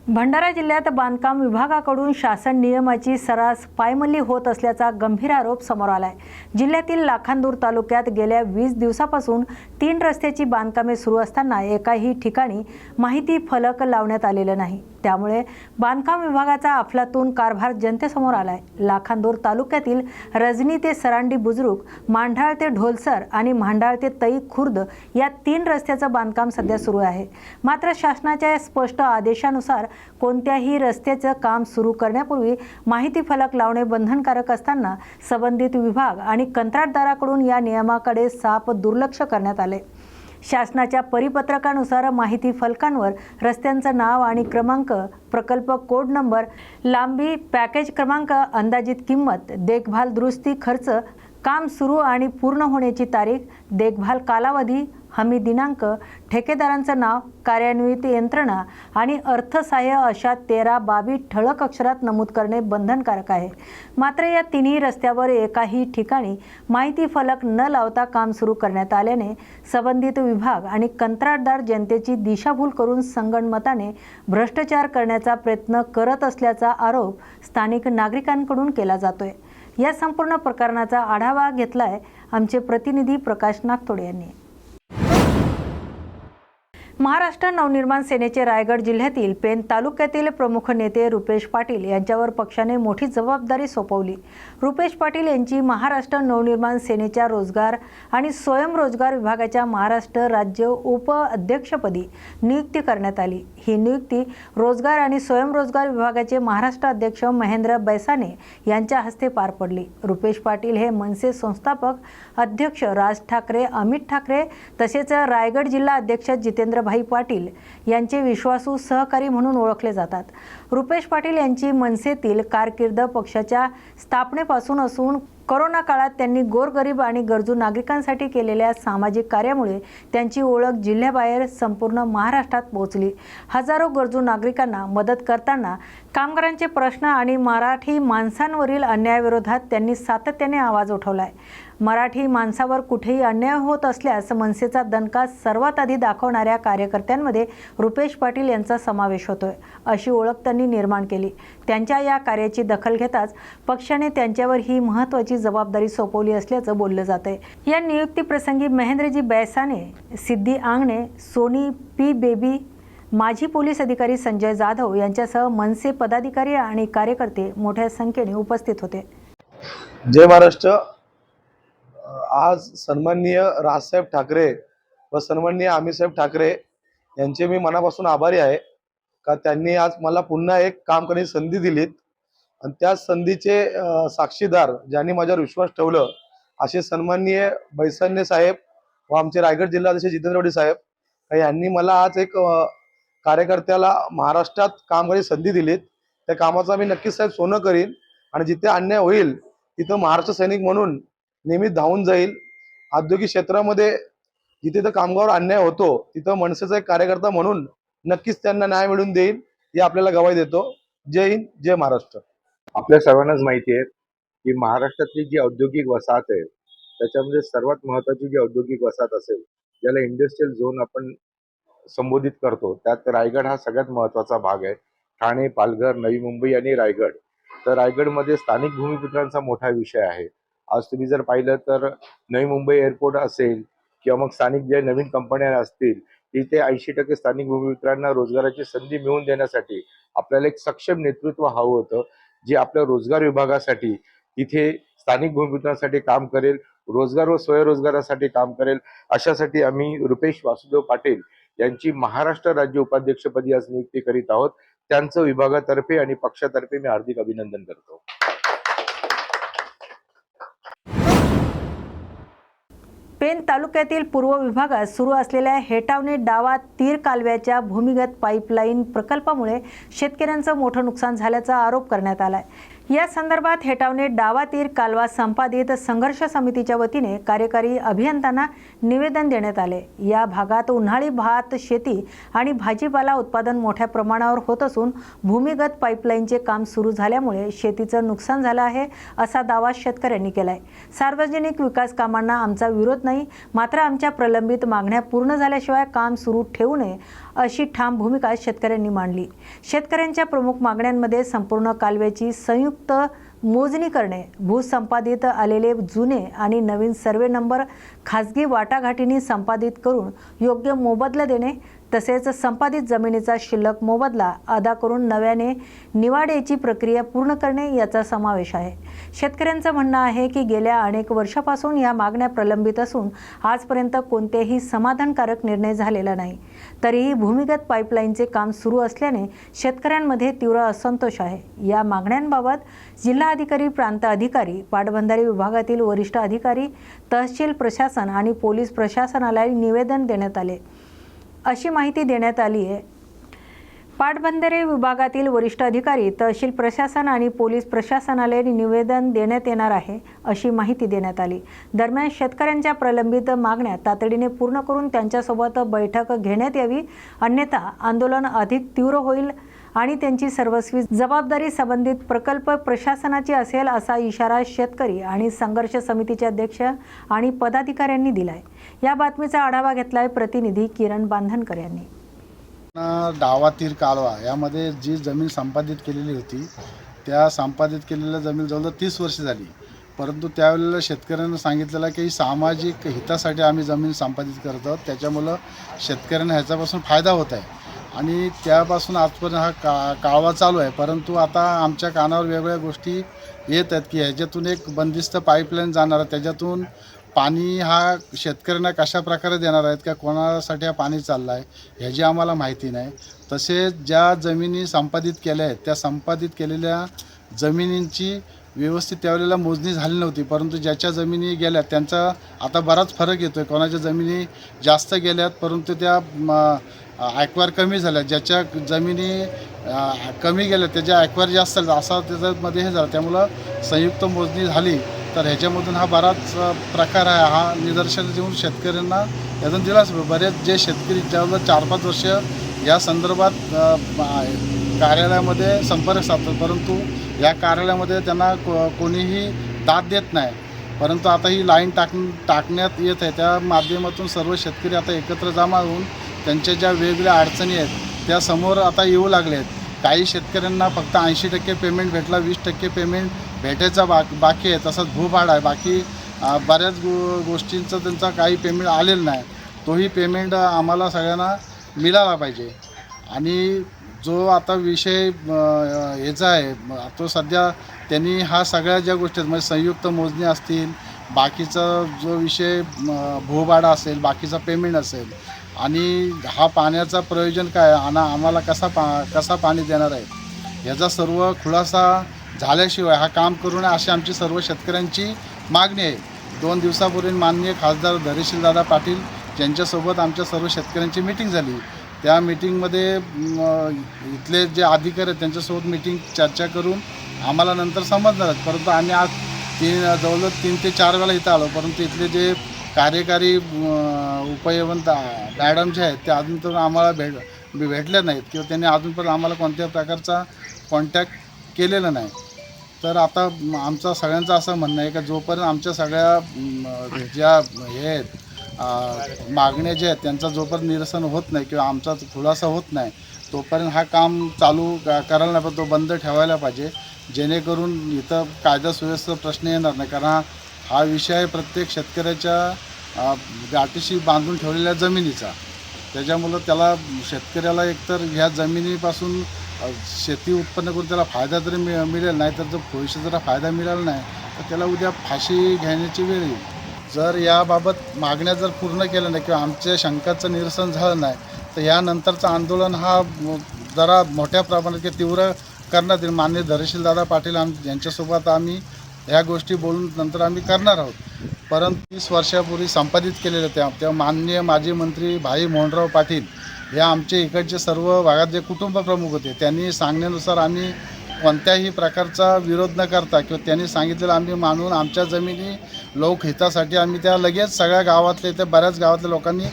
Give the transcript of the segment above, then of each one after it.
भंडारा जिल्ह्यात बांधकाम विभागाकडून शासन नियमाची सर्रास पायमल्ली होत असल्याचा गंभीर आरोप समोर आलाय। जिल्ह्यातील लाखांदूर तालुक्यात गेल्या 20 दिवसापासून 3 रस्त्याची बांधकामे सुरू असताना एकाही ठिकाणी माहिती फलक लावण्यात आलेले नाही। त्यामुळे बांधकाम विभागाचा अफलातून कारभार जनतेसमोर आलाय। लाखांदूर तालुक्यातील रजनी ते सरांडी बुजुर्ग, मांढाळ ते ढोलसर आणि मांढाळ ते तई खुर्द या 3 रस्त्याचं बांधकाम सध्या सुरू आहे। मात्र शासनाच्या स्पष्ट आदेशानुसार कोणत्याही रस्त्याचं काम सुरू करण्यापूर्वी माहिती फलक लावणे बंधनकारक असताना संबंधित विभाग आणि कंत्राटदाराकडून या नियमाकडे साफ दुर्लक्ष करण्यात आले। शासनाच्या परिपत्रकानुसार माहिती फलकांवर रस्त्यांचं नाव आणि क्रमांक, प्रकल्प कोड नंबर, लांबी, पॅकेज क्रमांक, अंदाजित किंमत, देखभाल दुरुस्ती खर्च, काम सुरू आणि पूर्ण होण्याची तारीख, देखभाल कालावधी, हमी दिनांक, ठेकेदारांचं नाव, कार्यान्वित यंत्रणा आणि अर्थसहाय्य अशा 13 बाबी ठळक अक्षरात नमूद करणे बंधनकारक आहे। मात्र या तिन्ही रस्त्यावर एकाही ठिकाणी माहिती फलक न लावता काम सुरू करण्यात आल्याने संबंधित विभाग आणि कंत्राटदार जनतेची दिशाभूल करून संगनमताने भ्रष्टाचार करण्याचा प्रयत्न करत असल्याचा आरोप स्थानिक नागरिकांकडून केला जातोय। या संपूर्ण प्रकरणाचा आढावा घेतलाय आमचे प्रतिनिधी प्रकाश नागतोडे यांनी। महाराष्ट्र नवनिर्माण सेनेचे रायगड जिल्ह्यातील पेन तालुक्यातील प्रमुख नेते रुपेश पाटील यांच्यावर पक्षाने मोठी जबाबदारी सोपवली। रुपेश पाटील यांची महाराष्ट्र नवनिर्माण सेनेच्या रोजगार आणि स्वयंरोजगार विभागाच्या महाराष्ट्र राज्य उपाध्यक्षपदी नियुक्ती करण्यात आली। ही नियुक्ती रोजगार आणि स्वयंरोजगार विभागाचे महाराष्ट्र अध्यक्ष महेंद्र बैसाने यांच्या हस्ते पार पडली। रुपेश पाटील हे मनसे संस्थापक अध्यक्ष राज ठाकरे, अमित ठाकरे तसेच रायगड जिल्हा अध्यक्ष जितेंद्र भाई पाटील यांचे विश्वासू सहकारी म्हणून ओळखले जातात। रुपेश पाटील यांची मनसेतील कारकीर्द पक्षाच्या स्थापनेपासून असून कोरोना काळात त्यांनी गोरगरीब आणि गरजू नागरिकांसाठी केलेल्या सामाजिक कार्यामुळे त्यांची ओळख जिल्ह्याबाहेर संपूर्ण महाराष्ट्रात पोहोचली। हजारो गरजू नागरिकांना मदत करताना कामगारांचे प्रश्न आणि मराठी माणसांवरील अन्यायाविरोधात त्यांनी सातत्याने आवाज उठवलाय। मराठी माणसावर कुठेही अन्याय होत असल्यास मनसेचा दणका सर्वात आधी दाखवणाऱ्या कार्यकर्त्यांमध्ये रुपेश पाटील यांचा समावेश होतोय, अशी ओळख त्यांनी निर्माण केली। त्यांच्या या कार्याची दखल घेताच पक्षाने त्यांच्यावर ही महत्त्वाची जबाबदारी सोपवली असल्याचं बोललं जातंय। या नियुक्ती प्रसंगी महेंद्रजी बैसाने, सिद्धी आंगणे, सोनी पी बेबी, माजी पोलीस अधिकारी संजय जाधव यांच्यासह मनसे पदाधिकारी आणि कार्यकर्ते मोठ्या संख्येने उपस्थित होते। जय महाराष्ट्र। आज सन्माननीय राजसाहेब ठाकरे व सन्माननीय अमितसाहेब ठाकरे यांचे मी मनापासून आभारी आहे का त्यांनी आज मला पुन्हा एक काम करण्याची संधी दिलीत आणि त्या संधीचे साक्षीदार ज्यांनी माझ्यावर विश्वास ठेवलं असे सन्माननीय बैसाने साहेब व आमचे रायगड जिल्हाध्यक्ष जितेंद्र भाई साहेब यांनी मला आज एक कार्यकर्त्याला महाराष्ट्रात काम करण्याची संधी दिलीत। त्या कामाचा मी नक्कीच साहेब सोनं करीन आणि जिथे अन्याय होईल तिथं महाराष्ट्र सैनिक म्हणून नेहमी धावून जाईल। औद्योगिक क्षेत्रामध्ये जिथे तर कामगार अन्याय होतो तिथं मनसेचा एक कार्यकर्ता म्हणून नक्कीच त्यांना न्याय मिळवून देईल, ही आपल्याला ग्वाही देतो। जय हिंद, जय महाराष्ट्र। आपल्या सर्वांनाच माहिती आहे की महाराष्ट्रातली जी औद्योगिक वसाहत आहे त्याच्यामध्ये सर्वात महत्त्वाची जी औद्योगिक वसाहत असेल ज्याला इंडस्ट्रियल झोन आपण संबोधित करतो त्यात रायगड हा सगळ्यात महत्त्वाचा भाग आहे। ठाणे, पालघर, नवी मुंबई आणि रायगड, तर रायगडमध्ये स्थानिक भूमिपुत्रांचा मोठा विषय आहे। आज तुम्ही जर पाहिलं तर नवी मुंबई एअरपोर्ट असेल किंवा मग स्थानिक ज्या नवीन कंपन्या असतील तिथे 80% स्थानिक भूमिपुत्रांना रोजगाराची संधी मिळवून देण्यासाठी आपल्याला एक सक्षम नेतृत्व हवं होतं, जे आपल्या रोजगार विभागासाठी तिथे स्थानिक भूमिपुत्रांसाठी काम करेल, रोजगार व स्वयंरोजगारासाठी काम करेल। अशासाठी आम्ही रुपेश वासुदेव पाटील यांची महाराष्ट्र राज्य उपाध्यक्षपदी आज नियुक्ती करीत आहोत। त्यांचं विभागातर्फे आणि पक्षातर्फे मी हार्दिक अभिनंदन करतो। पेन तालुक्यातील पूर्व विभागात सुरू असलेल्या हेटावणे डावा तीर कालव्याच्या भूमिगत पाईपलाईन प्रकल्पामुळे शेतकऱ्यांचं मोठं नुकसान झाल्याचा आरोप करण्यात आलाय। या संदर्भात हेटावणे डावातीर कालवा संपादित संघर्ष समितीच्या वतीने कार्यकारी अभियंत्यांना निवेदन देण्यात आले। या भागात उन्हाळी भात शेती आणि भाजीपाला उत्पादन मोठ्या प्रमाणावर होत असून भूमिगत पाईपलाईनचे काम सुरू झाल्यामुळे शेतीचं नुकसान झालं आहे असा दावा शेतकऱ्यांनी केलाय। सार्वजनिक विकास कामांना आमचा विरोध नाही, मात्र आमच्या प्रलंबित मागण्या पूर्ण झाल्याशिवाय काम सुरू ठेवू नये अशी ठाम भूमिका शेतकऱ्यांनी मांडली। शेतकऱ्यांच्या प्रमुख मागण्यांमध्ये संपूर्ण कालव्याची संयुक्त मोजणी करणे, भूसंपादित आलेले जुने आणि नवीन सर्वे नंबर खासगी वाटाघाटींनी संपादित करून योग्य मोबदला देणे, तसेच संपादित जमिनीचा शिल्लक मोबदला अदा करून नव्याने निवाड्याची प्रक्रिया पूर्ण करणे याचा समावेश आहे। शेतकऱ्यांचं म्हणणं आहे की गेल्या अनेक वर्षापासून या मागण्या प्रलंबित असून आजपर्यंत कोणतेही समाधानकारक निर्णय झालेला नाही। तरीही भूमिगत पाईपलाईनचे काम सुरू असल्याने शेतकऱ्यांमध्ये तीव्र असंतोष आहे। या मागण्यांबाबत जिल्हाधिकारी, प्रांत अधिकारी, पाटबंधारे विभागातील वरिष्ठ अधिकारी, तहसील प्रशासन आणि पोलीस प्रशासनाला निवेदन देण्यात आले अशी माहिती देण्यात आली आहे। पाटबंधारे विभागातील वरिष्ठ अधिकारी, तहसील प्रशासन आणि पोलीस प्रशासनाला निवेदन देण्यात येणार आहे अशी माहिती देण्यात आली। दरम्यान शेतकऱ्यांच्या प्रलंबित मागण्या तातडीने पूर्ण करून त्यांच्यासोबत बैठक घेण्यात यावी, अन्यथा आंदोलन अधिक तीव्र होईल आणि त्यांची सर्वस्वी जबाबदारी संबंधित प्रकल्प प्रशासनाची असेल असा इशारा शेतकरी आणि संघर्ष समितीचे अध्यक्ष आणि पदाधिकाऱ्यांनी दिलाय। या बातमीचा आढावा घेतलाय प्रतिनिधी किरण बांधनकर यांनी। डावातीर कालवा यामध्ये जी जमीन संपादित केलेली होती त्या संपादित केलेल्या जमीन जवळजवळ 30 वर्ष झाली, परंतु त्यावेळेला शेतकऱ्यांना सांगितलेलं की सामाजिक हितासाठी आम्ही जमीन संपादित करत आहोत, त्याच्यामुळं शेतकऱ्यांना ह्याच्यापासून फायदा होत आहे आणि त्यापासून आजपर्यंत हा कालवा चालू आहे। परंतु आता आमच्या कानावर वेगवेगळ्या गोष्टी येत आहेत की ह्याच्यातून एक बंदिस्त पाईपलाईन जाणार आहे, त्याच्यातून पाणी हा शेतकऱ्यांना कशा प्रकारे देणार आहेत का कोणासाठी हा पाणी चाललं आहे ह्याची आम्हाला माहिती नाही। तसेच ज्या जमिनी संपादित केल्या आहेत त्या संपादित केलेल्या जमिनींची व्यवस्थित त्यावेळेला मोजणी झाली नव्हती, परंतु ज्याच्या जमिनी गेल्यात त्यांचा आता बराच फरक येतो आहे। कोणाच्या जमिनी जास्त गेल्यात परंतु त्या ॲक्वायर कमी झाल्या, ज्याच्या जमिनी कमी गेल्या त्याच्या ॲक्वायर जास्त झाल्या असा त्याच्यामध्ये हे झालं। त्यामुळं संयुक्त मोजणी झाली तर ह्याच्यामधून हा बराच प्रकार आहे, हा निदर्शन देऊन शेतकऱ्यांना यातून दिलाच। बरेच जे शेतकरी ज्यावेळेला 4-5 वर्ष या संदर्भात कार्यालयामध्ये संपर्क साधतात, परंतु या कार्यालयामध्ये त्यांना कोणीही दाद देत नाही। परंतु आता ही लाईन टाकण्यात येत आहे, त्या माध्यमातून सर्व शेतकरी आता एकत्र जमा होऊन त्यांच्या ज्या वेगवेगळ्या अडचणी आहेत त्या समोर आता येऊ लागले आहेत। काही शेतकऱ्यांना फक्त 80% पेमेंट भेटला, 20% पेमेंट भेटायचा बाकी आहे, तसंच भूभाड आहे, बाकी बऱ्याच गोष्टींचं त्यांचा काही पेमेंट आलेलं नाही। तोही पेमेंट आम्हाला सगळ्यांना मिळाला पाहिजे। आणि जो आता विषय याचा आहे तो सध्या त्यांनी हा सगळ्या ज्या गोष्टी आहेत म्हणजे संयुक्त मोजणी असतील, बाकीचा जो विषय भूभाडा असेल, बाकीचा पेमेंट असेल आणि हा पाण्याचा प्रयोजन काय आम्हाला कसा पाणी देणार आहे याचा सर्व खुलासा झाल्याशिवाय हा काम करू नये अशी आमची सर्व शेतकऱ्यांची मागणी आहे। 2 दिवसापूर्वी माननीय खासदार धैर्यशीलदादा पाटील यांच्यासोबत आमच्या सर्व शेतकऱ्यांची मीटिंग झाली। त्या मीटिंगमध्ये इथले जे अधिकारी आहेत त्यांच्यासोबत चर्चा करून आम्हाला नंतर समजणार, परंतु आम्ही आज जवळजवळ 3 ते 4 वेळा इथं आलो, परंतु इथले जे कार्यकारी उपयंत मॅडम जे आहेत ते अजून तर आम्हाला भेटले नाहीत किंवा त्यांनी अजूनपर्यंत आम्हाला कोणत्याही प्रकारचा कॉन्टॅक्ट केलेला नाही। तर आता आमचं सगळ्यांचं असं म्हणणं आहे की जोपर्यंत आमच्या सगळ्या ज्या हे आहेत मागण्या ज्या आहेत त्यांचा जोपर्यंत निरसन होत नाही किंवा आमचा खुलासा होत नाही तोपर्यंत हा काम चालू करायला नाही, पण तो बंद ठेवायला पाहिजे, जेणेकरून इथं कायदा सुव्यवस्थेचा प्रश्न येणार नाही। कारण हा विषय प्रत्येक शेतकऱ्याच्या गाठीशी बांधून ठेवलेल्या जमिनीचा, त्याच्यामुळं त्याला शेतकऱ्याला एकतर ह्या जमिनीपासून शेती उत्पन्न करून त्याला फायदा तरी मिळेल, नाही तर जर भविष्यात जरा फायदा मिळाला नाही तर त्याला उद्या फाशी घेण्याची वेळ येईल। जर याबाबत मागण्या जर पूर्ण केल्या नाही किंवा आमच्या शंकाचं निरसन झालं नाही तर यानंतरचं आंदोलन हा जरा मोठ्या प्रमाणात तीव्र करण्यात येईल। माननीय धैर्यशीलदादा पाटील यांच्यासोबत आम्ही ह्या गोष्टी बोलून नंतर आम्ही करणार आहोत। परंतु 30 वर्षापूर्वी संपादित केलेलं तेव्हा माननीय माजी मंत्री भाई मोहनराव पाटील हे आमचे इकडचे सर्व भागात जे कुटुंब प्रमुख होते त्यांनी सांगण्यानुसार आम्ही कोणत्याही प्रकारचा विरोध न करता किंवा त्यांनी सांगितलेलं आम्ही मानून आमच्या जमिनी लोकहितासाठी आम्ही त्या लगेच सगळ्या गावातले ते बऱ्याच गावातल्या लोकांनी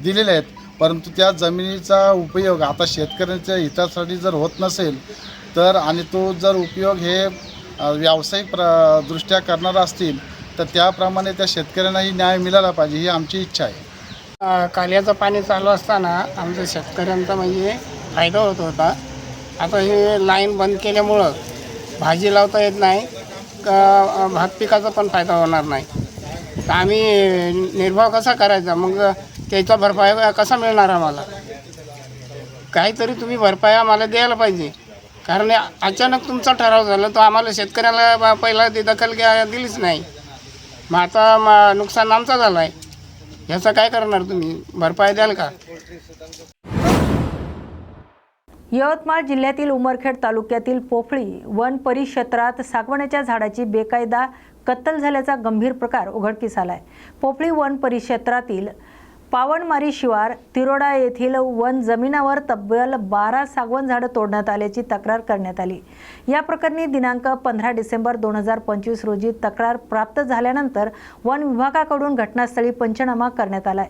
दिलेल्या आहेत. परंतु त्या जमिनीचा उपयोग आता शेतकऱ्यांच्या हितासाठी जर होत नसेल तर आणि तो जर उपयोग हे व्यावसायिक दृष्ट्या करणार असतील तर त्याप्रमाणे त्या शेतकऱ्यांनाही न्याय मिळाला पाहिजे ही आमची इच्छा आहे. कालव्याचं पाणी चालू असताना आमच्या शेतकऱ्यांचा म्हणजे फायदा होत होता. आता हे लाईन बंद केल्यामुळं भाजी लावता येत नाही का भात पिकाचा पण फायदा होणार नाही. तर आम्ही निर्वाह कसा करायचा मग त्याचा भरपाई कसा मिळणार आम्हाला? काहीतरी तुम्ही भरपाई आम्हाला द्यायला पाहिजे. कारण अचानक तुमचा ठराव झाला तर आम्हाला शेतकऱ्याला पहिला ती दखल दिलीच नाही. मग आता नुकसान आमचा झाला आहे. ह्याचं काय करणार तुम्ही? भरपाई द्याल का? यवतमाळ जिल्ह्यातील उमरखेड तालुक्यातील पोफळी वन परिक्षेत्रात सागवानाच्या झाडाची बेकायदा कत्तल झाल्याचा गंभीर प्रकार उघडकीस आलाय. पोफळी वन परिक्षेत्रातील पावनमारी शिवार तिरोडा येथील वन जमिनावर तब्बल 12 सागवान झाडं तोडण्यात आल्याची तक्रार करण्यात आली. या प्रकरणी दिनांक 15 डिसेंबर 2025 रोजी तक्रार प्राप्त झाल्यानंतर वन विभागाकडून घटनास्थळी पंचनामा करण्यात आलाय.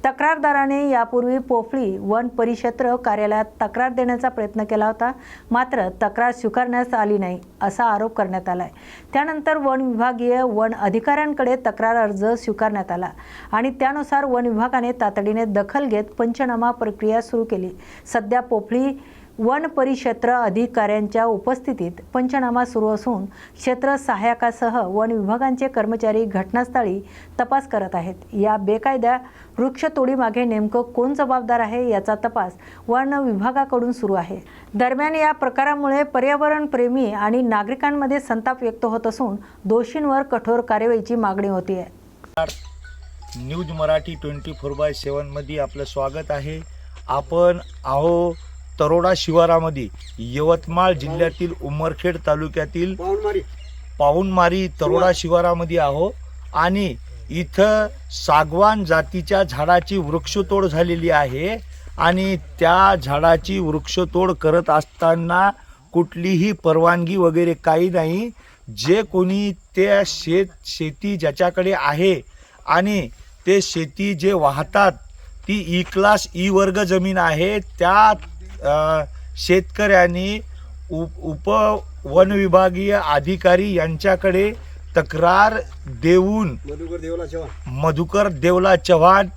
तक्रारदाराने यापूर्वी पोफळी वन परिक्षेत्र कार्यालयात तक्रार देण्याचा प्रयत्न केला होता, मात्र तक्रार स्वीकारण्यास आली नाही असा आरोप करण्यात आलाय. त्यानंतर वन विभागीय वन अधिकाऱ्यांकडे तक्रार अर्ज स्वीकारण्यात आला आणि त्यानुसार वन विभागाने तातडीने दखल घेत पंचनामा प्रक्रिया सुरू केली. सध्या पोफळी वन परिक्षेत्र अधिकाऱ्यांच्या उपस्थितीत पंचनामा सुरू असून क्षेत्र सहाय्यकासह वन विभागांचे कर्मचारी घटनास्थळी तपास करत आहेत. या बेकायदा वृक्षतोडीमागे नेमकं कोण जबाबदार आहे याचा तपास वन विभागाकडून सुरू आहे. दरम्यान या प्रकारामुळे पर्यावरण प्रेमी आणि नागरिकांमध्ये संताप व्यक्त होत असून दोषींवर कठोर कार्यवाहीची मागणी होती आहे. न्यूज मराठी 24/7 मध्ये आपलं स्वागत आहे. आपण आहो तरोडा शिवारामध्ये यवतमाळ जिल्ह्यातील उमरखेड तालुक्यातील पाऊनमारी तरोडा शिवारामध्ये आहो आणि इथं सागवान जातीच्या झाडाची वृक्षतोड झालेली आहे आणि त्या झाडाची वृक्षतोड करत असताना कुठलीही परवानगी वगैरे काही नाही. जे कोणी त्या शेती ज्याच्याकडे आहे आणि ते शेती जे वाहतात ती ई क्लास ई वर्ग जमीन आहे, त्या शेतकऱ्यांनी उप वन विभागीय अधिकारी यांच्याकडे तक्रार देऊन मधुकर देवला चव्हाण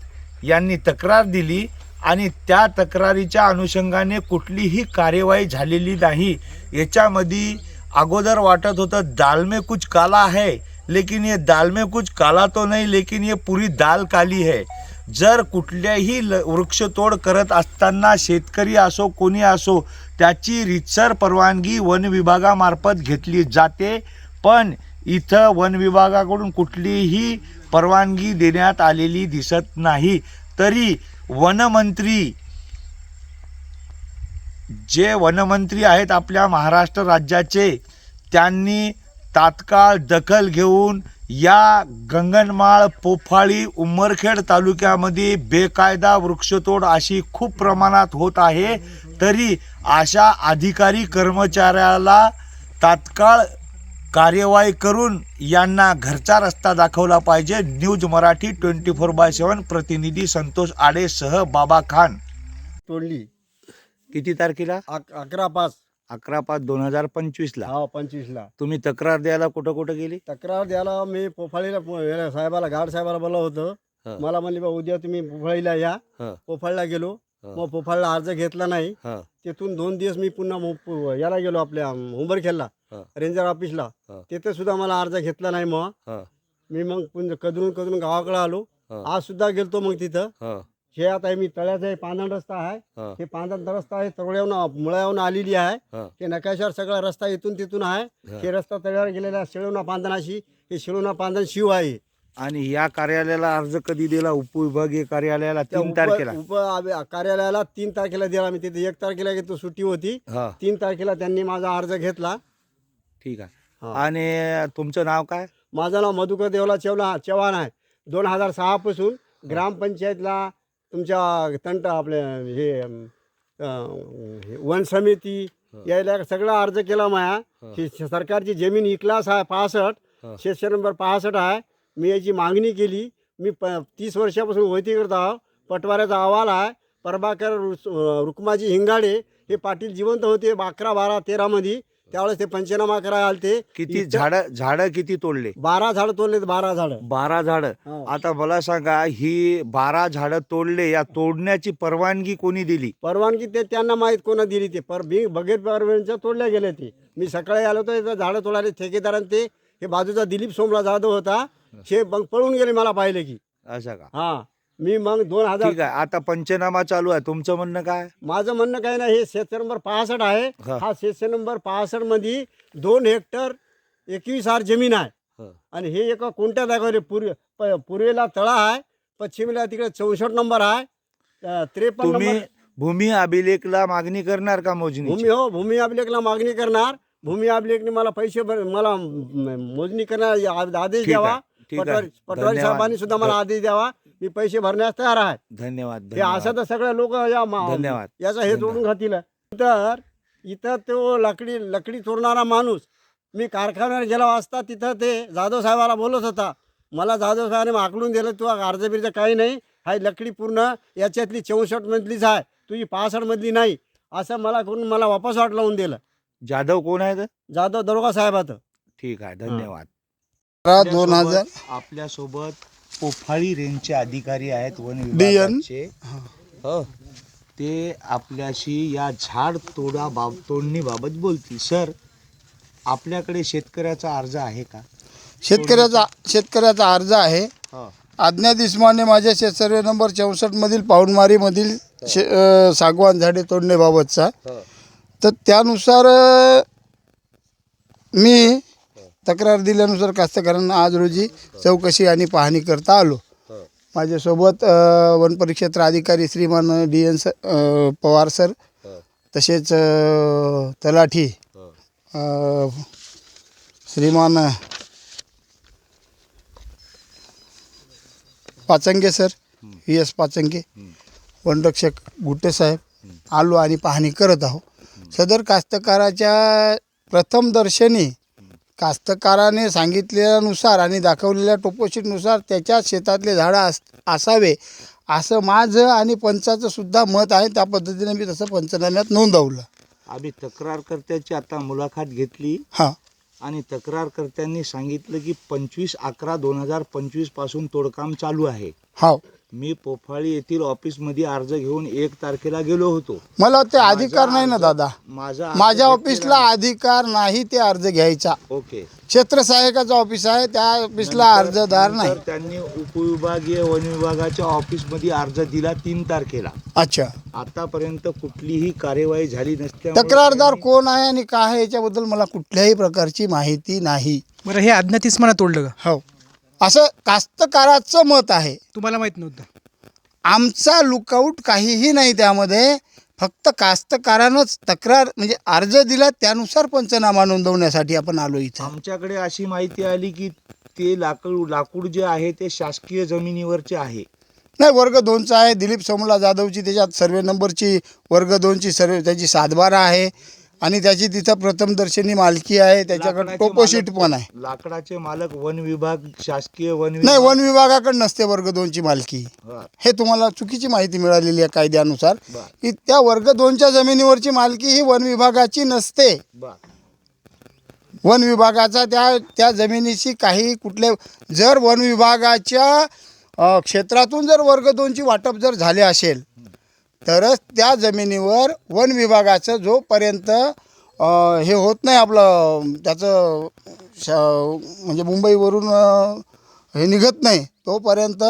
यांनी तक्रार दिली आणि त्या तक्रारीच्या अनुषंगाने कुठलीही कार्यवाही झालेली नाही. याच्यामध्ये अगोदर वाटत होतं दाल में कुछ काला है, लेकिन ये दाल में कुछ काला तो नहीं, लेकिन ये पूरी दाल काली है. जर कुठल्याही वृक्षतोड करत असताना शेतकरी असो कोणी असो त्याची रीतसर परवानगी वन विभागामार्फत घेतली जाते, पण इथं वन विभागाकडून कुठलीही परवानगी देण्यात आलेली दिसत नाही. तरी वनमंत्री जे वनमंत्री आहेत आपल्या महाराष्ट्र राज्याचे, त्यांनी तात्काळ दखल घेऊन या गंगनमाळ पोफाळी उमरखेड तालुक्यामध्ये बेकायदा वृक्षतोड अशी खूप प्रमाणात होत आहे. तरी अशा अधिकारी कर्मचाऱ्याला तात्काळ कार्यवाही करून यांना घरचा रस्ता दाखवला पाहिजे. न्यूज मराठी 24/7 प्रतिनिधी संतोष आडेसह बाबा खान. तोडली किती तारखेला? 11/5/2025 ला. 25ला तुम्ही तक्रार द्यायला कुठं कुठं गेली? तक्रार द्यायला मी पोफाळीला साहेबाला गाड साहेबाला बोलवलं होतं. मला म्हणले बा उद्या तुम्ही पोफाळीला या. पोफाळला गेलो. मग पोफाळला अर्ज घेतला नाही. तिथून 2 दिवस मी पुन्हा याला गेलो आपल्या उंबरखेडला रेंजर ऑफिसला. तिथे सुद्धा मला अर्ज घेतला नाही. मग मी कदरून गावाकडे आलो. आज सुद्धा गेलतो. मग तिथं हे आता मी तळ्याचा आहे पांदण रस्ता आहे. हे पांदण रस्ता आहे तळ्यावरून मुळ्यावरून आलेली आहे. हे नकाशावर सगळा रस्ता इथून तिथून आहे. हे रस्ता तळ्यावर गेलेला शिळवणा पांदणाशी. हे शिळवणा पांदण शिव आहे. आणि या कार्यालयाला अर्ज कधी दिला? उपविभागीय कार्यालयाला 3 तारखेला. कार्यालयाला 3 तारखेला दिला. मी तिथे 1 तारखेला घेतो सुट्टी होती. 3 तारखेला त्यांनी माझा अर्ज घेतला. ठीक आहे. आणि तुमचं नाव काय? माझं नाव मधुकर देवला चव्हाण आहे. 2006 पासून ग्रामपंचायतला तुमच्या तंट आपले हे वन समिती यायला सगळा अर्ज केला माया सरकारची जमीन इकलास आहे 65 शेतकरी नंबर 65 आहे. मी याची मागणी केली. मी 30 वर्षापासून वैती करत आहो. पटवाऱ्याचा अहवाल आहे. प्रभाकर रुक्माजी हिंगाडे हे पाटील जिवंत होते 11, 12, 13 मध्ये. त्यावेळेस ते पंचनामा करायला आलते. किती झाडं किती तोडले? 12 झाडं तोडले. 12 झाडं. 12 झाडं. हो. आता मला सांगा, ही 12 झाडं तोडले, या तोडण्याची परवानगी कोणी दिली? परवानगी ते त्यांना माहीत कोणा दिली ते बगैर परवानगीच्या तोडल्या गेले ते. मी सकाळी आलो तर इथं झाडं तोडायला ठेकेदारांनी ते हे बाजूचा दिलीप सोमला जाधव होता हे मग पळून गेले मला पाहिले की. असं का? हा मी मग 2000. ठीक आहे, आता पंचनामा चालू आहे. तुमचं म्हणणं काय? माझं म्हणणं काय नाही, हे शेतकरी नंबर 65 आहे. हा. हा शेतकरी नंबर 65 मध्ये 2 हेक्टर 21 जमीन आहे. हा. आणि हे एका कोणत्या दाखवले पूर्वेला तळा आहे, पश्चिमेला तिकडे 64 नंबर आहे, 53 तुम्ही नंबर. भूमी अभिलेखला मागणी करणार का मोजणी? भूमी अभिलेखला मागणी करणार. भूमी अभिलेखने मला पैसे मला मोजणी करणार आदेश द्यावा. पटवारी धन्यवाद. साहेबांनी सुद्धा मला आदेश द्यावा. मी पैसे भरण्यास तयार आहे. धन्यवाद. हे असं तर सगळे लोक धन्यवाद. याचा हे तोडून खातील. तर इथं तो लकडी तोडणारा माणूस मी कारखान्यावर गेला वाजता तिथं ते जाधव साहेबाला बोलत होता. मला जाधव साहेबांनी आकलून दिलं, तू अर्ज बिर्ज काही नाही, हा लकडी पूर्ण याच्यातली 64 मधलीच आहे, तुझी 65 मधली नाही, असं मला करून मला वापस वाट लावून दिलं. जाधव कोण आहे? जाधव दरोगा साहेबात. ठीक आहे, धन्यवाद. 2000 आपल्यासोबत पोफाळी रेंजचे अधिकारी आहेत, वन विभागाचे. हो, ते आपल्याशी या झाड तोडणीबाबत बोलतील. सर, आपल्याकडे शेतकऱ्याचा अर्ज आहे का? शेतकऱ्याचा अर्ज आहे. हो. आज्ञाधीशमाने माझ्या सर्वे नंबर 64 मधील पाऊनमारीमधील सागवान झाडे तोडण्याबाबतचा. हो. तर त्यानुसार मी तक्रार दिल्यानुसार कास्तकारांना आज रोजी चौकशी आणि पाहणी करता आलो. माझ्यासोबत वन परिक्षेत्र अधिकारी श्रीमान DN पवार सर, तसेच तलाठी श्रीमान पाचंगे सर, VS पाचंगे, वनरक्षक गुट्टे साहेब आलो आणि पाहणी करत आहो. सदर कास्तकाराच्या प्रथम दर्शनी कास्तकाराने सांगितलेल्यानुसार आणि दाखवलेल्या टोपोशीटनुसार त्याच्या शेतातले झाडं असावे असं माझं आणि पंचाचं सुद्धा मत आहे. त्या पद्धतीने मी तसं पंचनाम्यात नोंदवलं. आम्ही तक्रारकर्त्याची आता मुलाखत घेतली हां. आणि तक्रारकर्त्यांनी सांगितलं की 25/11/2025 पासून तोडकाम चालू आहे. हो, मी पोफाळी येथील ऑफिसमध्ये अर्ज घेऊन 1 तारखेला गेलो होतो. मला ते अधिकार नाही ना दादा, माझ्या ऑफिसला अधिकार नाही ते अर्ज घ्यायचा. ओके. क्षेत्र सहाय्यकाचं ऑफिस आहे, त्या ऑफिसला अर्जदार नाही. तर त्यांनी उपविभागीय वन विभागाच्या ऑफिसमध्ये अर्ज दिला 3 तारखेला. अच्छा, आतापर्यंत कुठलीही कार्यवाही झाली नसते. तक्रारदार कोण आहे आणि काय आहे याच्याबद्दल मला कुठल्याही प्रकारची माहिती नाही. बरं, हे अज्ञातीस्माना तोडलं का? हो, असं कास्तकाराचं मत आहे. तुम्हाला माहित नव्हतं? आमचा लुकआउट काहीही नाही त्यामध्ये. फक्त कास्तकारानंच तक्रार म्हणजे अर्ज दिला त्यानुसार पंचनामा नोंदवण्यासाठी आपण आलो इथं. आमच्याकडे अशी माहिती आली की ते लाकूड जे आहे ते शासकीय जमिनीवरचे आहे. नाही, वर्ग 2चा आहे. दिलीप सोमला जाधवची त्याच्यात सर्वे नंबरची वर्ग 2ची सर्वे त्याची 7/12 आहे आणि त्याची तिथं प्रथम दर्शनी मालकी आहे. त्याच्याकडे टोपोशीट पण आहे. लाकडाचे मालक वन विभाग, शासकीय वन नाही, विभाग. वन विभागाकडे नसते वर्ग 2ची मालकी. हे तुम्हाला चुकीची माहिती मिळालेली आहे कायद्यानुसार, की त्या वर्ग 2च्या जमिनीवरची मालकी ही वन विभागाची नसते. वन विभागाचा त्या जमिनीची काही कुठले जर वन विभागाच्या क्षेत्रातून जर वर्ग 2ची वाटप जर झाले असेल तरच त्या जमिनीवर वन विभागाचं जोपर्यंत हे होत नाही आपलं त्याचं म्हणजे मुंबईवरून हे निघत नाही तोपर्यंत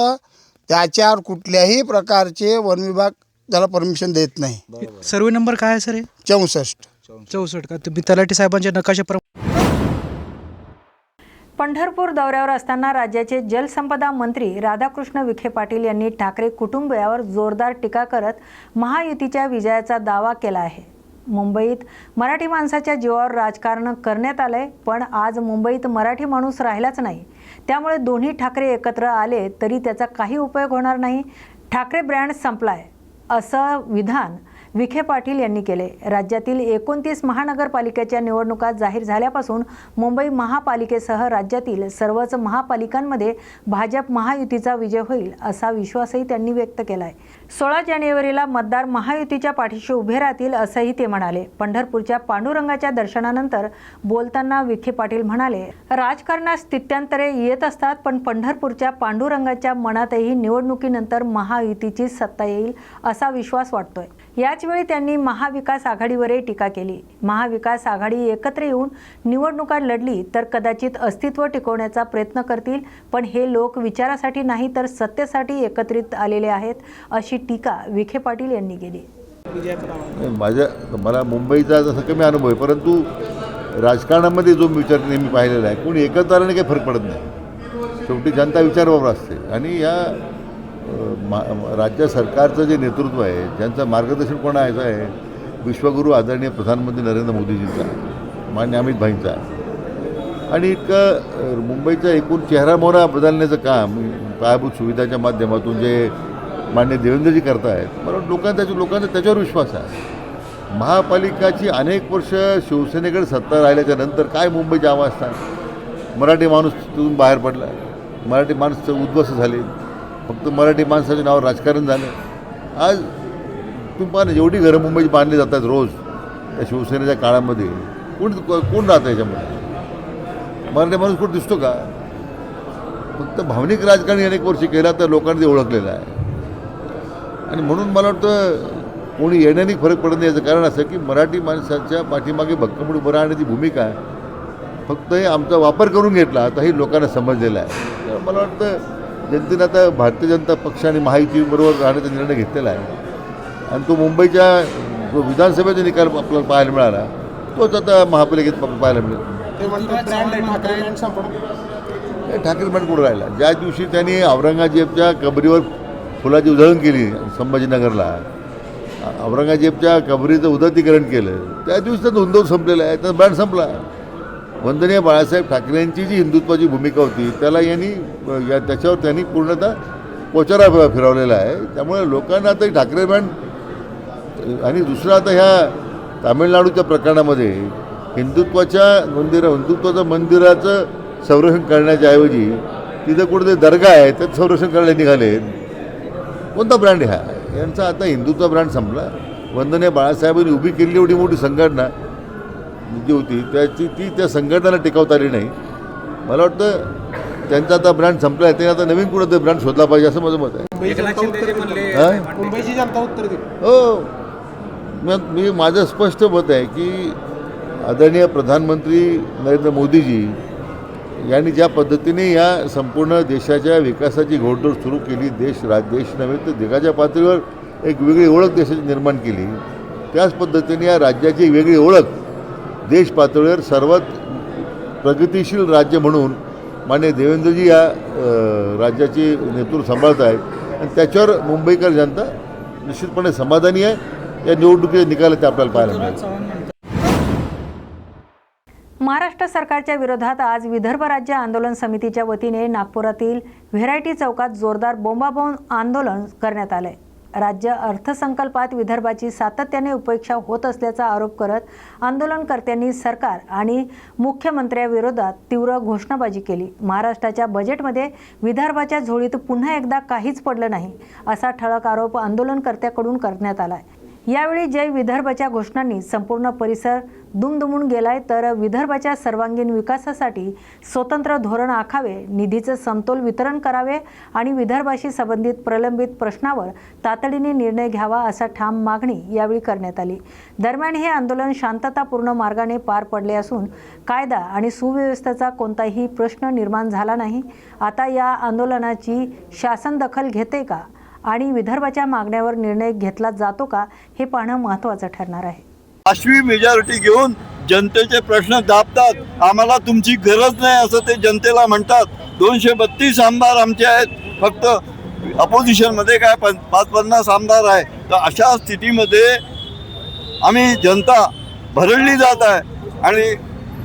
त्याच्यावर कुठल्याही प्रकारचे वन विभाग त्याला परमिशन देत नाही. सर्वे नंबर काय आहे सर? हे 64 का? तुम्ही तलाठी साहेबांच्या नकाशाप्रमाणे. पंढरपूर दौऱ्यावर असताना राज्याचे जलसंपदा मंत्री राधाकृष्ण विखे पाटील यांनी ठाकरे कुटुंबियावर जोरदार टीका करत महायुतीच्या विजयाचा दावा केला आहे. मुंबईत मराठी माणसाच्या जीवावर राजकारण करण्यात आलंय, पण आज मुंबईत मराठी माणूस राहिलाच नाही. त्यामुळे दोन्ही ठाकरे एकत्र आले तरी त्याचा काही उपयोग होणार नाही. ठाकरे ब्रँड संपलाय असं विधान विखे पाटील यांनी केले. राज्यातील 29 महानगरपालिकेच्या निवडणुका जाहीर झाल्यापासून मुंबई महापालिकेसह राज्यातील सर्वच महापालिकांमध्ये भाजप महायुतीचा विजय होईल असा विश्वासही त्यांनी व्यक्त केलाय. 16 जानेवारीला मतदार महायुतीच्या पाठीशी उभे राहतील असंही ते म्हणाले. पंढरपूरच्या पांडुरंगाच्या दर्शनानंतर बोलताना विखे पाटील म्हणाले, राजकारणात स्थित्यांतरे येत असतात, पण पंढरपूरच्या पांडुरंगाच्या मनातही निवडणुकीनंतर महायुतीची सत्ता येईल असा विश्वास वाटतोय. याचवेळी त्यांनी महाविकास आघाडीवरही टीका केली. महाविकास आघाडी एकत्र येऊन निवडणुका लढली तर कदाचित अस्तित्व टिकवण्याचा प्रयत्न करतील, पण हे लोक विचारासाठी नाही तर सत्तेसाठी एकत्रित आलेले आहेत अशी टीका विखे पाटील यांनी केली. मला मुंबईचा जसा कमी अनुभव आहे, परंतु राजकारणामध्ये जो विचार नेहमी पाहिलेला आहे, कोणी एकत्र आल्याने काही फरक पडत नाही. शेवटी जनता विचारावर असते आणि या राज्य सरकारचं जे नेतृत्व आहे, ज्यांचं मार्गदर्शन कोणाचं आहे, विश्वगुरू आदरणीय प्रधानमंत्री नरेंद्र मोदीजींचा, मान्य अमित भाईंचा, आणि इतकं मुंबईचा एकूण चेहरामोहरा बदलण्याचं काम पायाभूत सुविधाच्या माध्यमातून जे मान्य देवेंद्रजी करत आहेत, मला लोकांचा त्याच्यावर विश्वास आहे. महापालिकाची अनेक वर्ष शिवसेनेकडे सत्ता राहिल्याच्या नंतर काय मुंबईची अवस्था, मराठी माणूस तिथून बाहेर पडला, मराठी माणसं उद्ध्वस्त झाले, फक्त मराठी माणसाच्या नावावर राजकारण झालं. आज तुम्ही पहा ना, एवढी घरं मुंबईची बांधली जातात रोज त्या शिवसेनेच्या काळामध्ये, कोण राहतं याच्यामध्ये? मराठी माणूस कुठं दिसतो का? फक्त भावनिक राजकारण अनेक वर्षी केला तर लोकांनी ते ओळखलेलं आहे. आणि म्हणून मला वाटतं कोणी येण्याने फरक पडत नाही. याचं कारण असं की मराठी माणसाच्या पाठीमागे भक्कम उभं राहण्याची भूमिका आहे, फक्त हे आमचा वापर करून घेतला आता ही लोकांना समजलेला आहे. तर मला वाटतं जनतेनं आता भारतीय जनता पक्ष आणि महायुतीबरोबर राहण्याचा निर्णय घेतलेला आहे आणि तो मुंबईच्या जो विधानसभेचा निकाल आपल्याला पाहायला मिळाला तोच आता महापालिकेत पाहायला मिळेल. ठाकरे ब्रँड कुठं राहिला? ज्या दिवशी त्यांनी औरंगजेबच्या कबरीवर फुलाची उधळण केली संभाजीनगरला, औरंगजेबच्या कबरीचं उदात्तीकरण केलं, त्या दिवशी तर धुंदव संपलेला आहे, त्याचा ब्रँड संपला. वंदनीय बाळासाहेब ठाकरेंची जी हिंदुत्वाची भूमिका होती त्याला त्याच्यावर त्यांनी पूर्णतः पोचारा फिरवलेला आहे. त्यामुळे लोकांना आता ठाकरे ब्रँड आणि दुसरं आता ह्या तामिळनाडूच्या प्रकरणामध्ये हिंदुत्वाचं मंदिराचं संरक्षण करण्याच्या ऐवजी तिथं कुठेतरी दर्गा आहे त्यात संरक्षण करायला निघाले. कोणता ब्रँड हा? यांचा आता हिंदुत्व ब्रँड संपला. वंदनीय बाळासाहेबांनी उभी केलेली एवढी मोठी संघटना जी होती ती त्या संघटनेला टिकवता आली नाही. मला वाटतं त्यांचा आता ब्रँड संपला आहे, त्यांनी आता नवीन कुठं ब्रँड शोधला पाहिजे असं माझं मत आहे. मुंबईची जनता उत्तर दे. हो, मी माझं स्पष्ट मत आहे की आदरणीय प्रधानमंत्री नरेंद्र मोदीजी यांनी ज्या पद्धतीने या संपूर्ण देशाच्या विकासाची घोडदौड सुरू केली, देश नव्हे तर जगाच्या पातळीवर एक वेगळी ओळख देशाची निर्माण केली, त्याच पद्धतीने या राज्याची वेगळी ओळख देश पातळीवर सर्वात प्रगतिशील राज्य म्हणून माननीय देवेंद्रजी या राज्याचे नेतृत्व सांभाळत आहेत आणि त्याच्यावर मुंबईकर जनता निश्चितपणे समाधानी आहे. या निवडणुकीचे निकाल ते आपल्याला पाहायला मिळेल. महाराष्ट्र सरकारच्या विरोधात आज विदर्भ राज्य आंदोलन समितीच्या वतीने नागपुरातील व्हेरायटी चौकात जोरदार बोंबाबोंब आंदोलन करण्यात आले. राज्य अर्थसंकल्पात विदर्भाची सातत्याने उपेक्षा होत असल्याचा आरोप करत आंदोलनकर्त्यांनी सरकार आणि मुख्यमंत्र्यांविरोधात तीव्र घोषणाबाजी केली. महाराष्ट्राच्या बजेटमध्ये विदर्भाच्या झोळीत पुन्हा एकदा काहीच पडलं नाही असा ठळक आरोप आंदोलनकर्त्यांकडून करण्यात आला. यावेळी जय विदर्भाच्या घोषणांनी संपूर्ण परिसर दुमदुमून गेलाय, तर विदर्भाच्या सर्वांगीण विकासासाठी स्वतंत्र धोरण आखावे, निधीचं समतोल वितरण करावे आणि विदर्भाशी संबंधित प्रलंबित प्रश्नावर तातडीने निर्णय घ्यावा असा ठाम मागणी यावेळी करण्यात आली. दरम्यान हे आंदोलन शांततापूर्ण मार्गाने पार पडले असून कायदा आणि सुव्यवस्थेचा कोणताही प्रश्न निर्माण झाला नाही. आता या आंदोलनाची शासन दखल घेते का आणि विदर्भाच्या मागण्यावर निर्णय घेतला जातो का हे पाहणं महत्त्वाचं ठरणार आहे. पाचवी मेजॉरिटी घेऊन जनतेचे प्रश्न दाबतात. आम्हाला तुमची गरज नाही असं ते जनतेला म्हणतात. 232 आमदार आमचे आहेत, फक्त अपोजिशनमध्ये काय 50 आमदार आहे. तर अशा स्थितीमध्ये आम्ही जनता भरडली जात आहे आणि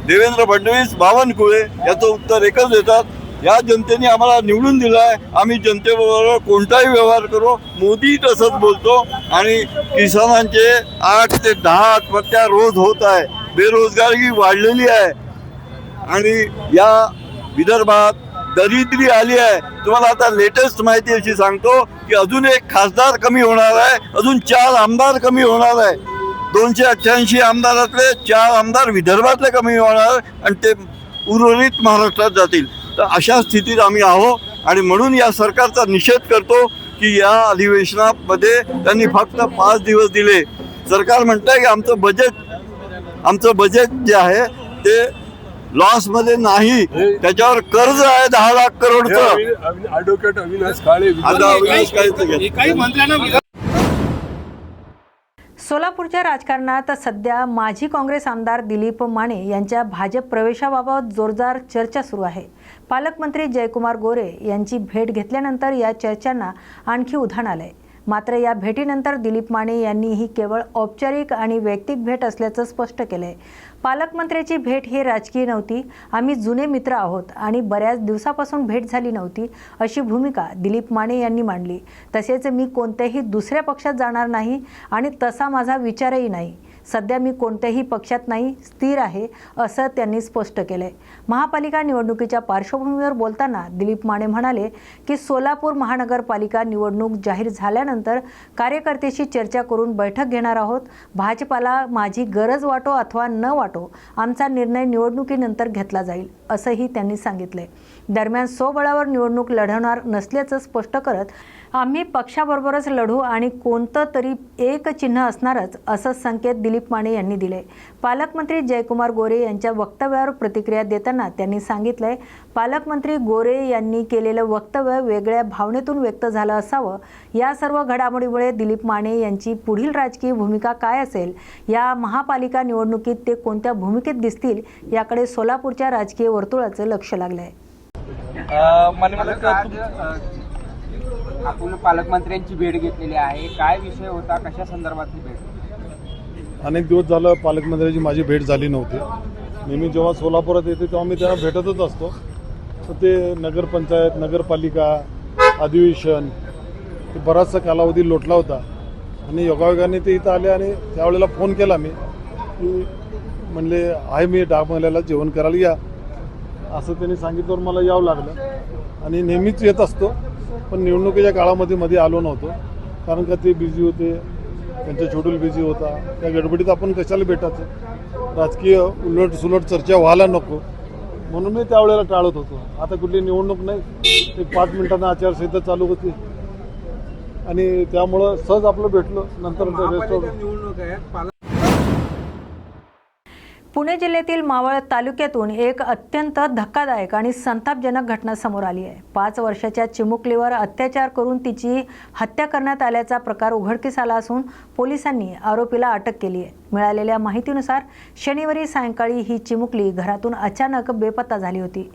देवेंद्र फडणवीस, बावनकुळे याचं उत्तर एकच देतात या जनतेने आम्हाला निवडून दिलं आहे, आम्ही जनतेबरोबर कोणताही व्यवहार करू. मोदी तसंच बोलतो. आणि किसानांचे 8 ते 10 आत्महत्या रोज होत आहे, बेरोजगारी वाढलेली आहे आणि या विदर्भात दरिद्री आली आहे. तुम्हाला आता लेटेस्ट माहिती अशी सांगतो की अजून एक खासदार कमी होणार आहे, अजून 4 आमदार कमी होणार आहे. 288 आमदारातले 4 आमदार विदर्भातले कमी होणार आणि ते उर्वरित महाराष्ट्रात जातील. तर अशा स्थितीत आम्ही आहोत आणि म्हणून या सरकारचा निषेध करतो की या अधिवेशनामध्ये त्यांनी फक्त 5 दिवस दिले. सरकार म्हणतंय की आमचं बजेट जे आहे ते लॉसमध्ये नाही, त्याच्यावर कर्ज आहे 10 लाख करोडचं. ॲडव्होकेट अविनाश काळे सोलापूरच्या राजकारणात सध्या माजी काँग्रेस आमदार दिलीप माने यांच्या भाजप प्रवेशाबाबत जोरदार चर्चा सुरू आहे. पालकमंत्री जयकुमार गोरे यांची भेट घेतल्यानंतर या चर्चांना आणखी उधाण आलंय. मात्र या भेटीनंतर दिलीप माने यांनी ही केवळ औपचारिक आणि वैयक्तिक भेट असल्याचं स्पष्ट केलंय. पालकमंत्र्याची भेट ही राजकीय नव्हती, आम्ही जुने मित्र आहोत आणि बऱ्याच दिवसापासून भेट झाली नव्हती, अशी भूमिका दिलीप माने यांनी मांडली. तसेच मी कोणत्याही दुसऱ्या पक्षात जाणार नाही आणि तसा माझा विचारही नाही. सध्या मी कोणत्याही पक्षात नाही, स्थिर आहे, असं त्यांनी स्पष्ट केलंय. महापालिका निवडणुकीच्या पार्श्वभूमीवर बोलताना दिलीप माने म्हणाले की सोलापूर महानगरपालिका निवडणूक जाहीर झाल्यानंतर कार्यकर्त्याशी चर्चा करून बैठक घेणार आहोत. भाजपाला माझी गरज वाटो अथवा न वाटो, आमचा निर्णय निवडणुकीनंतर घेतला जाईल, असंही त्यांनी सांगितलंय. दरम्यान स्वबळावर निवडणूक लढवणार नसल्याचं स्पष्ट करत आम्ही पक्षाबरोबरच लढू आणि कोणतं तरी एक चिन्ह असणारच, असं संकेत दिलीप माने यांनी दिले. पालकमंत्री जयकुमार गोरे यांच्या वक्तव्यावर प्रतिक्रिया देताना त्यांनी सांगितलंय, पालकमंत्री गोरे यांनी केलेलं वक्तव्य वेगळ्या भावनेतून व्यक्त झालं असावं. या सर्व घडामोडीमुळे दिलीप माने यांची पुढील राजकीय भूमिका काय असेल, या महापालिका निवडणुकीत ते कोणत्या भूमिकेत दिसतील, याकडे सोलापूरच्या राजकीय वर्तुळाचं लक्ष लागलंय. आपण पालकमंत्र्यांची भेट घेतलेली आहे, काय विषय होता, कशा संदर्भातली भेट? अनेक दिवस झालं पालकमंत्र्यांची माझी भेट झाली नव्हती. नेहमी जेव्हा सोलापुरात येते तेव्हा मी त्यांना भेटतच असतो. तर ते नगरपंचायत, नगरपालिका, अधिवेशन ते बराचसा कालावधी लोटला होता आणि योगायोगाने ते इथं आले आणि त्यावेळेला फोन केला मी की म्हणले आहे मी डागमल्याला जेवण करायला या, असं त्यांनी सांगितल्यावर मला यावं लागलं. आणि नेहमीच येत असतो, पण निवडणुकीच्या काळामध्ये मध्ये आलो नव्हतो कारण का ते बिझी होते, त्यांचा शेड्यूल बिझी होता. त्या गडबडीत आपण कशाला भेटायचं, राजकीय उलटसुलट चर्चा व्हायला नको म्हणून मी त्यावेळेला टाळत होतो. आता कुठली निवडणूक नाही, ते 5 मिनिटांना आचारसंहिता चालू होती आणि त्यामुळं सहज आपलं भेटलं. नंतर निवडणूक आहे. पुणे जिल्ह्यातील मावळ तालुक्यातून एक अत्यंत धक्कादायक आणि संतापजनक घटना समोर आली आहे. 5 वर्षाच्या चिमुकलीवर अत्याचार करून तिची हत्या करण्यात आल्याचा प्रकार उघडकीस आला असून पोलिसांनी आरोपीला अटक केली आहे. मिळालेल्या माहितीनुसार शनिवारी सायंकाळी ही चिमुकली घरातून अचानक बेपत्ता झाली होती.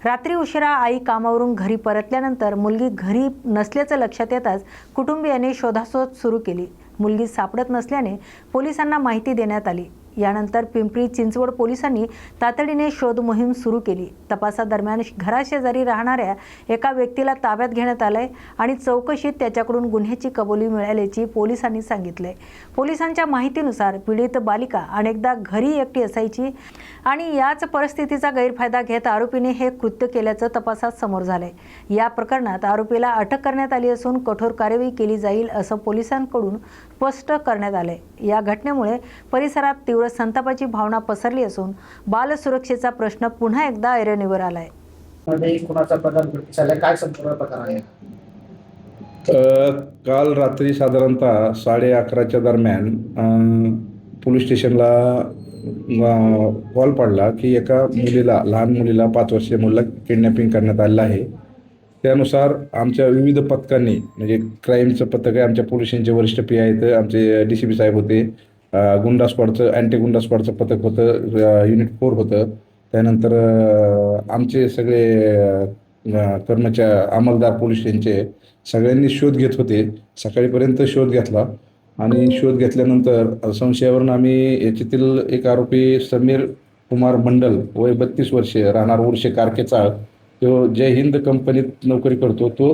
रात्री उशिरा आई कामावरून घरी परतल्यानंतर मुलगी घरी नसल्याचं लक्षात येताच कुटुंबियांनी शोधाशोध सुरू केली. मुलगी सापडत नसल्याने पोलिसांना माहिती देण्यात आली. यानंतर पिंपरी चिंचवड पोलिसांनी तातडीने शोध मोहीम सुरू केली. तपासादरम्यान घराशेजारी राहणाऱ्या एका व्यक्तीला ताब्यात घेण्यात आलंय आणि चौकशीत त्याच्याकडून गुन्ह्याची कबुली मिळाल्याची पोलिसांनी सांगितलंय. पोलिसांच्या माहितीनुसार पीडित बालिका अनेकदा घरी एकटी असायची आणि याच परिस्थितीचा गैरफायदा घेत आरोपीने हे कृत्य केल्याचं तपासात समोर झालंय. या प्रकरणात आरोपीला अटक करण्यात आली असून कठोर कार्यवाही केली जाईल असं पोलिसांकडून स्पष्ट करण्यात आलंय. या घटनेमुळे परिसरात तीव्र संतापाची भावना पसरली असून बाल सुरक्षेचा प्रश्न पुन्हा एकदा ऐरणीवर आलाय. काल रात्री साधारणतः 11:30च्या दरम्यान पोलीस स्टेशनला कॉल पडला की एका मुलीला, लहान मुलीला, 5 वर्षीय मुलीला किडनॅपिंग करण्यात आलेलं आहे. त्यानुसार आमच्या विविध पथकांनी, म्हणजे क्राईमचं पथक आहे, आमच्या पोलिसांचे वरिष्ठ पी आहेत, आमचे DCP साहेब होते, गुंडा स्क्वॉडचं, अँटी गुंडा स्क्वॉडचं पथक होतं, युनिट 4 होतं, त्यानंतर आमचे सगळे अंमलदार पोलीस स्टेशनचे सगळ्यांनी शोध घेत होते. सकाळीपर्यंत शोध घेतला आणि शोध घेतल्यानंतर संशयावरून आम्ही याच्यातील एक आरोपी समीर कुमार मंडल, वय 32 वर्षे, राहणार उर्शे कारकेचाळ, तो जय हिंद कंपनीत नोकरी करतो. तो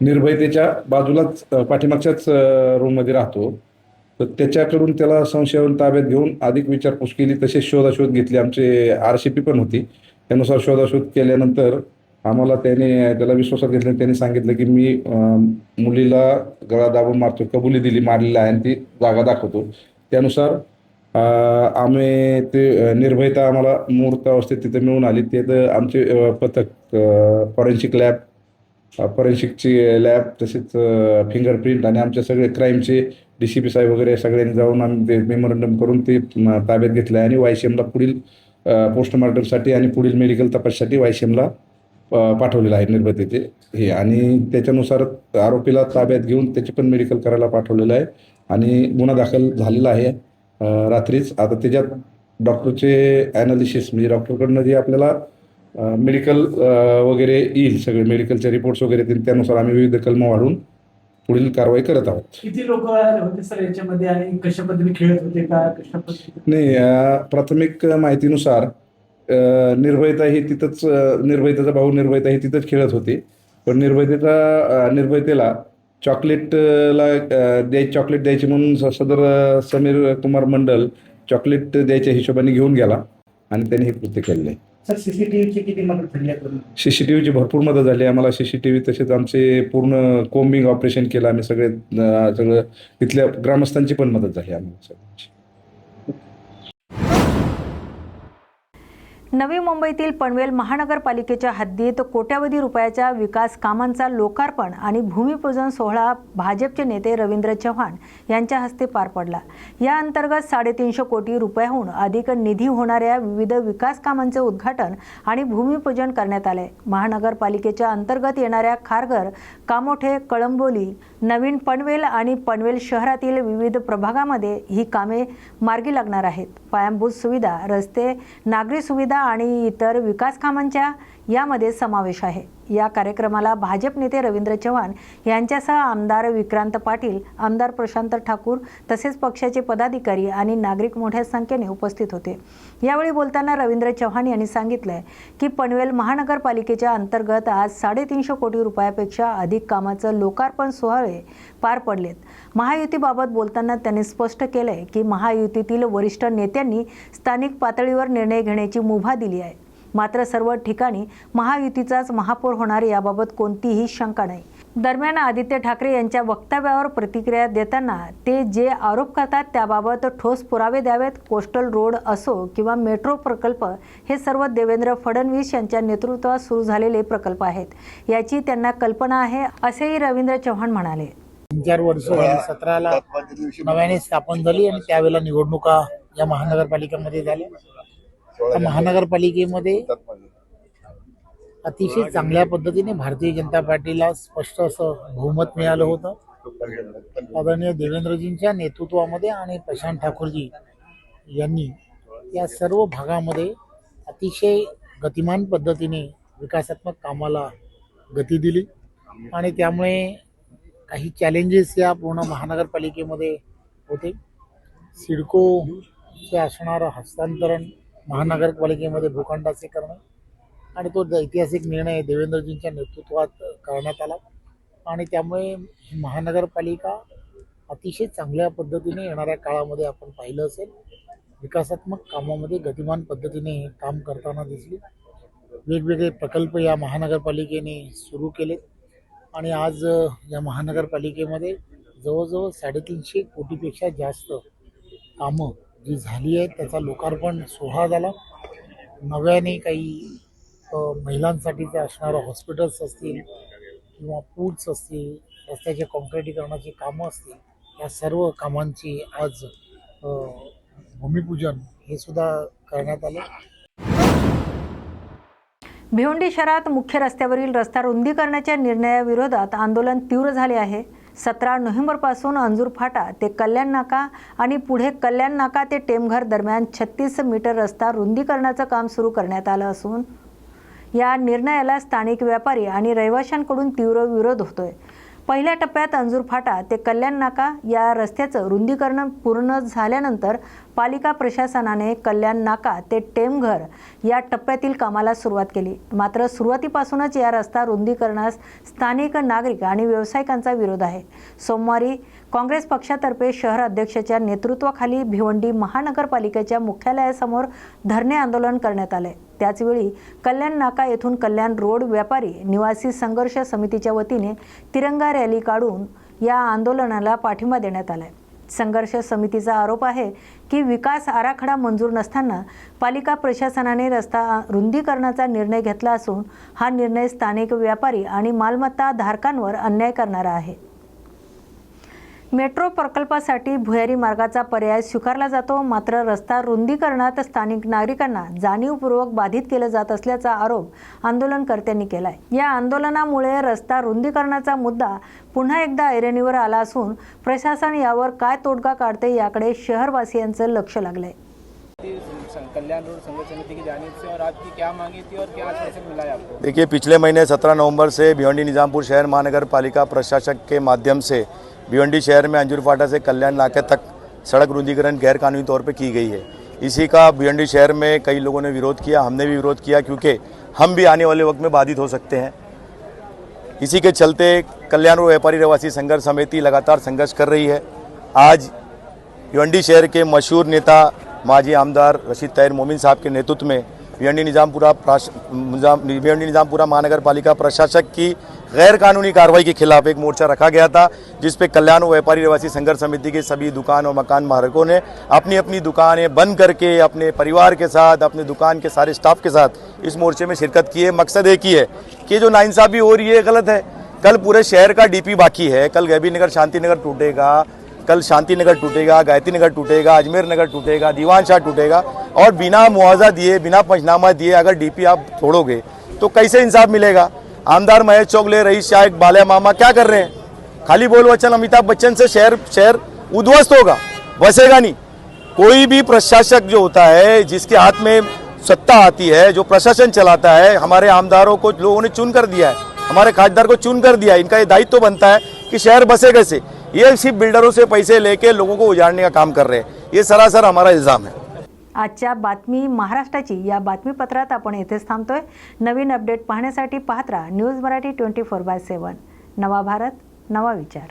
निर्भयतेच्या बाजूलाच पाठीमागच्याच रूममध्ये राहतो. तर त्याच्याकडून त्याला संशयावरून ताब्यात घेऊन अधिक विचारपूस केली. तसेच शोधाशोध घेतली. आमचे RCP पण होती. त्यानुसार शोधाशोध केल्यानंतर आम्हाला त्याला विश्वासात घेतल्याने त्यांनी सांगितलं की मी मुलीला गळा दाबून मारतो, कबुली दिली, मारलेली आहे आणि ती जागा दाखवतो. त्यानुसार आम्ही ते निर्भयता आम्हाला मूर्त अवस्थेत तिथे मिळून आली. तिथं आमचे पथक फॉरेन्सिक लॅब, फॉरेन्सिकची लॅब, तसेच फिंगरप्रिंट आणि आमचे सगळे क्राईमचे DCP साहेब वगैरे सगळ्यांनी जाऊन आम्ही ते मेमोरंडम करून ते ताब्यात घेतलं आहे आणि YCMला पुढील पोस्टमॉर्टमसाठी आणि पुढील मेडिकल तपासासाठी YCMला पाठवलेलं आहे निर्भयतेचे हे. आणि त्याच्यानुसार आरोपीला ताब्यात घेऊन त्याचे पण मेडिकल करायला पाठवलेलं आहे आणि गुन्हा दाखल झालेला आहे रात्रीच. आता त्याच्यात डॉक्टरचे ॲनालिसिस म्हणजे डॉक्टरकडनं जे आपल्याला मेडिकल वगैरे येईल, सगळे मेडिकलचे रिपोर्ट्स वगैरे येतील, त्यानुसार आम्ही विविध कलमं वाढवून पुढील कारवाई करत आहोत. किती लोक होते सर याच्यामध्ये आणि कशा पद्धतीने खेळत होते का कशा पद्धतीने? नाही, प्राथमिक माहितीनुसार निर्भयता ही तिथंच, निर्भयतेचा भाऊ निर्भयता ही तिथंच खेळत होती. पण निर्भयतेला चॉकलेट द्यायची म्हणून सदर समीर कुमार मंडल चॉकलेट द्यायच्या हिशोबाने घेऊन गेला आणि त्यांनी हे कृत्य केलेलं आहे. सर CCTVची किती मदत झाली आहे? CCTVची भरपूर मदत झाली आम्हाला. CCTV तसेच आमचे पूर्ण कोम्बिंग ऑपरेशन केलं आम्ही. सगळं तिथल्या ग्रामस्थांची पण मदत झाली आम्हाला सगळ्यांची. नवी मुंबईतील पनवेल महानगरपालिकेच्या हद्दीत कोट्यवधी रुपयाच्या विकास कामांचा लोकार्पण आणि भूमिपूजन सोहळा भाजपचे नेते रवींद्र चव्हाण यांच्या हस्ते पार पडला. या अंतर्गत 350 कोटी रुपयाहून अधिक निधी होणाऱ्या विविध विकास कामांचे उद्घाटन आणि भूमिपूजन करण्यात आले. महानगरपालिकेच्या अंतर्गत येणाऱ्या खारघर, कामोठे, कळंबोली, नवीन पनवेल आणि पनवेल शहरातील विविध प्रभागामध्ये ही कामे मार्गी लागणार आहेत. पायाभूत सुविधा, रस्ते, नागरी सुविधा आणि इतर विकास कामांच्या यामध्ये समावेश आहे. या कार्यक्रमाला भाजप नेते रवींद्र चव्हाण यांच्यासह आमदार विक्रांत पाटील, आमदार प्रशांत ठाकूर तसेच पक्षाचे पदाधिकारी आणि नागरिक मोठ्या संख्येने उपस्थित होते. यावेळी बोलताना रवींद्र चव्हाण यांनी सांगितले की पनवेल महानगरपालिकेच्या अंतर्गत आज 350 कोटी रुपयापेक्षा अधिक कामाचं लोकार्पण सोहळे पार पडलेत. महायुतीबाबत बोलताना त्यांनी स्पष्ट केलंय की महायुतीतील वरिष्ठ नेत्यांनी स्थानिक पातळीवर निर्णय घेण्याची मुभा दिली आहे. मात्र सर्व ठिकाणी महायुतीचाच महापौर होणार याबाबत कोणतीही शंका नाही. दरम्यान आदित्य ठाकरे यांच्या वक्तव्यावर प्रतिक्रिया देताना ते जे आरोप करतात त्याबाबत ठोस पुरावे द्यावेत. कोस्टल रोड असो किंवा मेट्रो प्रकल्प हे सर्व देवेंद्र फडणवीस यांच्या नेतृत्वात सुरू झालेले प्रकल्प आहेत. याची त्यांना कल्पना आहे असेही रवींद्र चव्हाण म्हणाले. 3-4 वर्ष 17ला नव्याने स्थापन झाली आणि त्यावेळेला निवडणुका या महानगरपालिकेमध्ये झाल्या. महानगरपालिकेमध्ये अतिशय चांगल्या पद्धतीने भारतीय जनता पार्टीला स्पष्ट असं बहुमत मिळालं होतं. आदरणीय देवेंद्रजींच्या नेतृत्वामध्ये आणि प्रशांत ठाकूरजी यांनी या सर्व भागामध्ये अतिशय गतिमान पद्धतीने विकासात्मक कामाला गती दिली आणि त्यामुळे काही चॅलेंजेस या पूर्ण महानगरपालिकेमध्ये होते. सिडकोचे असणारं हस्तांतरण महानगरपालिकेमध्ये भूखंडाचे करणे आणि तो ऐतिहासिक निर्णय देवेंद्रजींच्या नेतृत्वात करण्यात आला आणि त्यामुळे महानगरपालिका अतिशय चांगल्या पद्धतीने येणाऱ्या काळामध्ये आपण पाहिलं असेल विकासात्मक कामामध्ये गतिमान पद्धतीने काम करताना दिसली. वेगवेगळे प्रकल्प या महानगरपालिकेने सुरू केले आणि आज या महानगरपालिकेमध्ये जवळजवळ 350 कोटीपेक्षा जास्त कामं जी झाली आहेत त्याचा लोकार्पण सोहळा झाला. नव्याने काही महिलांसाठीचे असणारं हॉस्पिटल्स असतील किंवा पूल्स असतील, रस्त्याच्या काँक्रिटीकरणाची कामं असतील, या सर्व कामांची आज भूमिपूजन हे सुद्धा करण्यात आले. भिवंडी शहरात मुख्य रस्त्यावरील रस्ता रुंदीकरणाच्या निर्णयाविरोधात आंदोलन तीव्र झाले आहे. 17 नोव्हेंबरपासून अंजूर फाटा ते कल्याण नाका आणि पुढे कल्याण नाका ते टेमघर दरम्यान 36 मीटर रस्ता रुंदीकरणाचं काम सुरू करण्यात आलं असून या निर्णयाला स्थानिक व्यापारी आणि रहिवाशांकडून तीव्र विरोध होतोय. पहिल्या टप्प्यात अंजूर फाटा ते कल्याण नाका या रस्त्याचं रुंदीकरण पूर्ण झाल्यानंतर पालिका प्रशासनाने कल्याण नाका ते टेमघर या टप्प्यातील कामाला सुरुवात केली. मात्र सुरुवातीपासूनच या रस्ता रुंदीकरणास स्थानिक नागरिक आणि व्यावसायिकांचा विरोध आहे. सोमवारी काँग्रेस पक्षातर्फे शहर अध्यक्षाच्या नेतृत्वाखाली भिवंडी महानगरपालिकेच्या मुख्यालयासमोर धरणे आंदोलन करण्यात आले. त्याचवेळी कल्याण नाका येथून कल्याण रोड व्यापारी निवासी संघर्ष समितीच्या वतीने तिरंगा रॅली काढून या आंदोलनाला पाठिंबा देण्यात आला. संघर्ष समितीचा आरोप आहे की विकास आराखडा मंजूर नसताना पालिका प्रशासनाने रस्ता रुंदीकरणाचा निर्णय घेतला असून हा निर्णय स्थानिक व्यापारी आणि मालमत्ता धारकांवर अन्याय करणारा आहे. मेट्रो प्रकल्पासाठी भुयारी मार्गाचा पर्याय स्वीकारला जातो, मात्र रस्ता रुंदीकरणात स्थानिक नागरिकांना जाणीवपूर्वक बाधित केलं जात असल्याचा आरोप आंदोलनकर्त्यांनी केलाय. या आंदोलनामुळे रस्ता रुंदीकरणाचा मुद्दा पुन्हा एकदा ऐरणीवर आला असून प्रशासन यावर काय तोडगा काढते याकडे शहरवासियांचं लक्ष लागलंय. कल्याण रोड संघर्ष समिति की जानिब से और आपकी क्या मांगी थी और क्या आश्वासन मिला है आपको? देखिए, पिछले महीने 17 नवंबर से भिवंडी निजामपुर शहर महानगर पालिका प्रशासक के माध्यम से भिवंडी शहर में अंजूर फाटा से कल्याण नाके तक सड़क रुंदीकरण गैरकानूनी तौर पे की गई है. इसी का भिवंडी शहर में कई लोगों ने विरोध किया, हमने भी विरोध किया, क्योंकि हम भी आने वाले वक्त में बाधित हो सकते हैं. इसी के चलते कल्याण रोड व्यापारी रहवासी संघर्ष समिति लगातार संघर्ष कर रही है. आज भिवंडी शहर के मशहूर नेता माजी आमदार रशीद ताहिर मोमिन साहब के नेतृत्व में भिवंडी निजामपुरा महानगर पालिका प्रशासक की गैर कानूनी कार्रवाई के खिलाफ एक मोर्चा रखा गया था, जिस पे कल्याण व्यापारी रहवासी संघर्ष समिति के सभी दुकान और मकान मालिकों ने अपनी अपनी दुकानें बंद करके अपने परिवार के साथ, अपने दुकान के सारे स्टाफ के साथ इस मोर्चे में शिरकत की है. मकसद एक ही है कि जो नाइंसाफ़ी हो रही है गलत है. कल पूरे शहर का डीपी बाकी है, कल गैबी नगर शांति नगर टूटेगा, कल शांति नगर टूटेगा, गायत्री नगर टूटेगा, अजमेर नगर टूटेगा, दीवान शाह टूटेगा, और बिना मुआवजा दिए, बिना पंचनामा दिए अगर डीपी आप तोड़ोगे तो कैसे इंसाफ मिलेगा? आमदार महेश चौगले, रईस शाह, बालिया मामा क्या कर रहे हैं? खाली बोल वचन अमिताभ बच्चन से शहर उद्ध्वस्त होगा, बसेगा नहीं. कोई भी प्रशासक जो होता है, जिसके हाथ में सत्ता आती है, जो प्रशासन चलाता है, हमारे आमदारों को लोगों ने चुन कर दिया है, हमारे खासदार को चुन कर दिया है, इनका ये दायित्व तो बनता है कि शहर बसे कैसे. ये सिर्फ बिल्डरों से पैसे लेके लोगों को उजाड़ने का काम कर रहे हैं. ये सरासर हमारा इल्जाम है. आजच्या बातमी महाराष्ट्राची या बातमीपत्रात आपण येथेच थांबतोय. नवीन अपडेट पाहण्यासाठी पाहत राहा न्यूज मराठी 24/7. नवा भारत, नवा विचार.